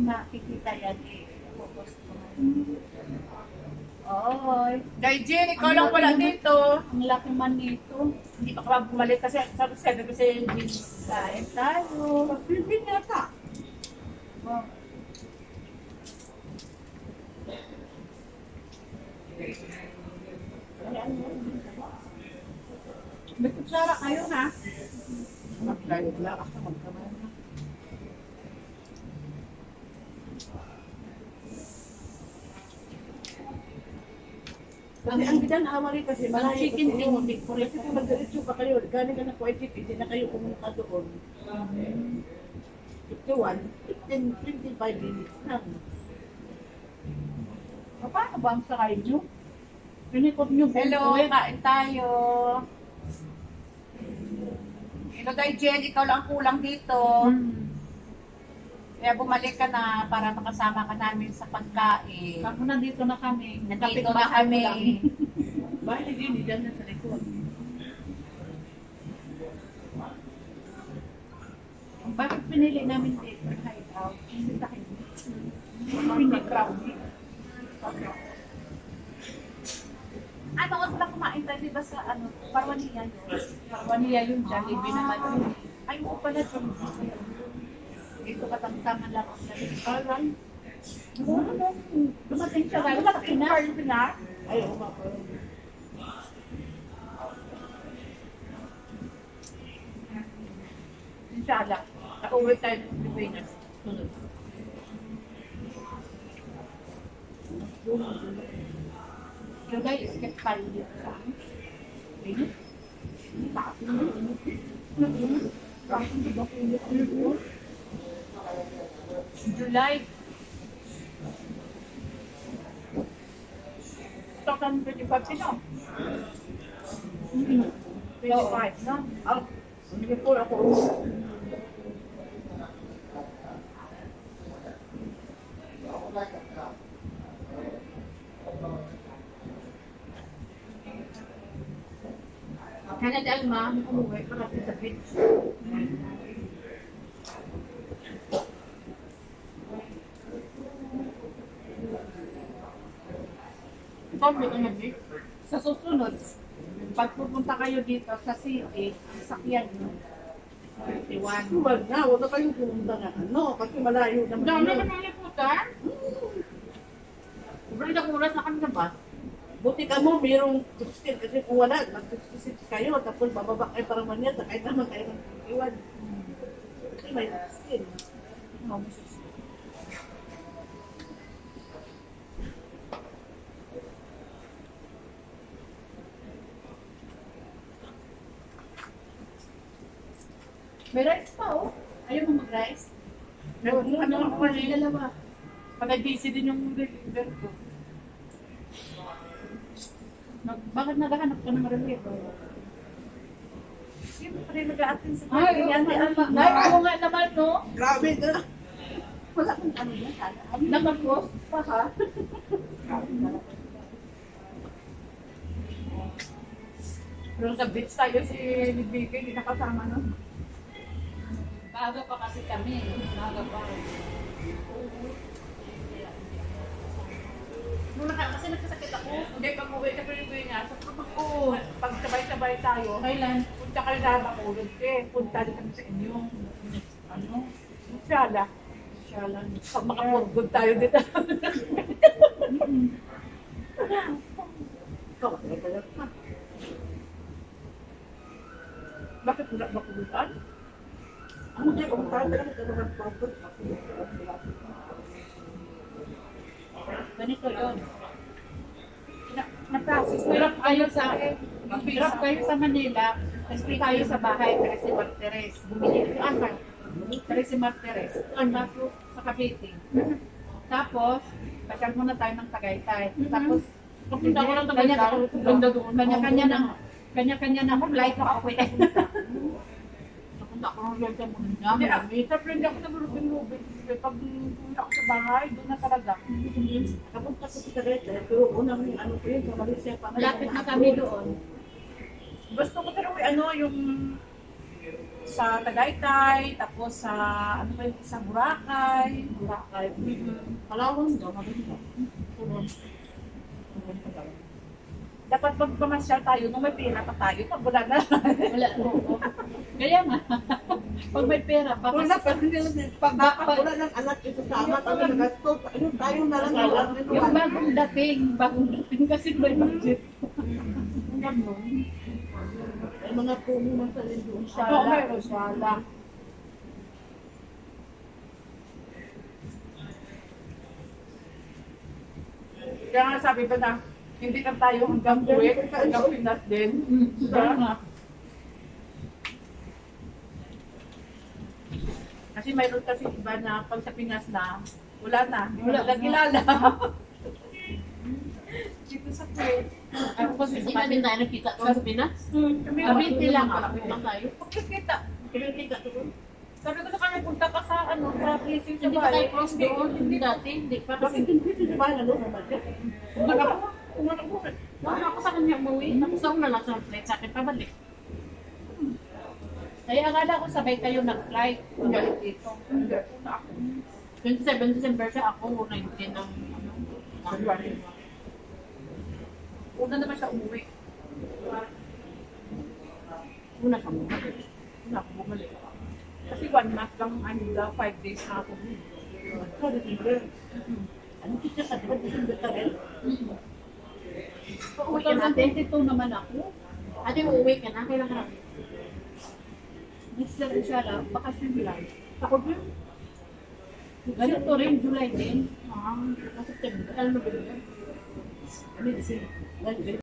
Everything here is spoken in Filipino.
nakikita yan eh. Focus ko. Oy. Daijin, ikaw lang wala dito. Ang laki man nito. Hindi pa ka bumalik kasi sabi ko sa jeans. Kain tayo. Pilipin yata. Oh. May kutsara kayo na. Maglayog lang ako magkamay na. Kasi ang gidan awari kasi malayo chicken kasi wing. yung Victoria. Kasi kung magdiretso pa kayo, gano'n ka na Kuwait City, hindi na kayo pumunta doon. 51, 25 minutes na. Paano ba ang sakay nyo? Pinikot nyo. Hello, kain tayo. Hello, Daijin, ikaw lang kulang dito. Kaya bumalik ka na para makasama ka namin sa pagkain. Ako nandito na kami. Nandito na kami. Bahay din, dyan na sa likod. Bakit pinili namin dito? Hideout. Kasi tayo. Hindi crowded. Ano, oras lang kumain tayo, di ba sa ano, Parwania yun? Parwania yung Jollibee naman yun. Ay, mo pala Jollibee. Dito katamtaman lang ang Jollibee. Parang, Dumating siya kayo sa Pinas. ay, umapa. Inshallah. Nakauwi tayo ng Pilipinas. Sunod. Yung guys, skip tayo dito sa akin. Init. July. Tokan 25 sino? 25, no? Ah, hindi po ako. Kaya di Alma, umuwi ka kasi sa beach. Ikaw mo ka nag-beach? Sa susunod, pag pupunta kayo dito sa city, sakyan nyo. 31. Huwag na, huwag na kayong pumunta na ano, kasi malayo naman Dami yun. na mga liputan. Sobrang ilang oras na kami na ba? Buti ka mo, mayroong 16 kasi kung wala, mag-66 kayo, tapos bababa kayo para manyan, kahit naman kayo ng iwan. Kasi may 16. May rice pa, oh. Ayaw mo mag-rice? Ano ako kanina? Dalawa. Pag-busy din yung deliver ko. Bakit naghahanap ka ng relief? Siyempre, nag-a-attend sa Ay, yan. Ay, ako nga naman, no? Grabe ka! Wala kang ano yan, sana. Nakapost pa, ha? Pero sa beach tayo si Libigay, hindi nakasama no? Maaga pa kasi kami. Maaga pa. Kasi nagkasakit ako. Hindi, pag-uwi ka Pilipinas niya. So, pag sabay-sabay tayo, Kailan? punta kayo na makulog eh. Punta din kami sa inyo. Ano? Inshallah. Inshallah. Pag makapurgod tayo dito. Ikaw, talaga ka. Bakit wala makulutan? Ano kayo, kung tayo talaga ka naman purpose, Ganito yun. Na-process na Hirap kayo sa hirap kayo sa Manila, tapos kayo sa bahay, Teresa Martires. Bumili ko asa. Teresa Martires. Tapos sa Cavite. Tapos, pasyal muna tayo ng Tagaytay. Tapos, Punta ko lang Tagaytay. Ganda doon. Kanya-kanya na flight na ako eh. Napunta ko ng Lord mo na. Hindi, siyempre hindi ako sa Rubin-Rubin. Pag punta ako sa bahay, doon na talaga. Kapunta ko sa Tagaytay, pero unang ano ko yun, sa Malaysia pa. Malapit na kami doon. Gusto ko talaga ano, yung sa Tagaytay, tapos sa, ano ba yung sa Boracay. Boracay. Palawan daw, maganda. Puron. Dapat magpamasyal tayo nung may pera pa tayo, pag wala na. Wala. Oo. Kaya nga. Pag may pera, baka Wala pa rin pag wala ng anak ito sa ama, tayo nagastos. Ano, tayo na lang yung bagong dating kasi may budget. Ay, mga puno man sa rin doon siya. Oo, meron siya. Kaya nga sabi ba na, hindi na tayo hanggang Kuwait, hanggang Pinas din. Kaya nga. Kasi mayroon kasi iba na pag sa Pinas na, wala na, hindi mo Wala na na. kilala. Dito sa Kuwait. Ako kasi Hindi kami tayo nakita sa Pinas. Kami Kabiti lang ako. Malapit lang tayo. Pagkikita. Pinakita ko. Sabi ko sa kanya, punta ka sa ano, sa places sa Hindi pa tayo bahay. cross doon. Hindi dati. Hindi pa kasi. Di ba, ano, budget? Wala ako sa kanya umuwi. Tapos ako na lang sa flight sa akin pabalik. Kaya akala ko sabay kayo nag-flight. Hindi dito. Hindi. Una ako. 27 December siya ako. 19 ng February. Una naman siya umuwi. una sa mga. Una ako bumalik. Kasi 1 month lang, ano daw, 5 days na ako. Ito, December. Ano kita sa diba, December ka rin? Uuwi ka natin. 2022 naman ako. Ate, uuwi ka na. Kailan ka na? Mr. Inshallah, bakasyon lang. Ako din. Ganito rin, July din. Ah, September. Ano ba yun? Ano, December.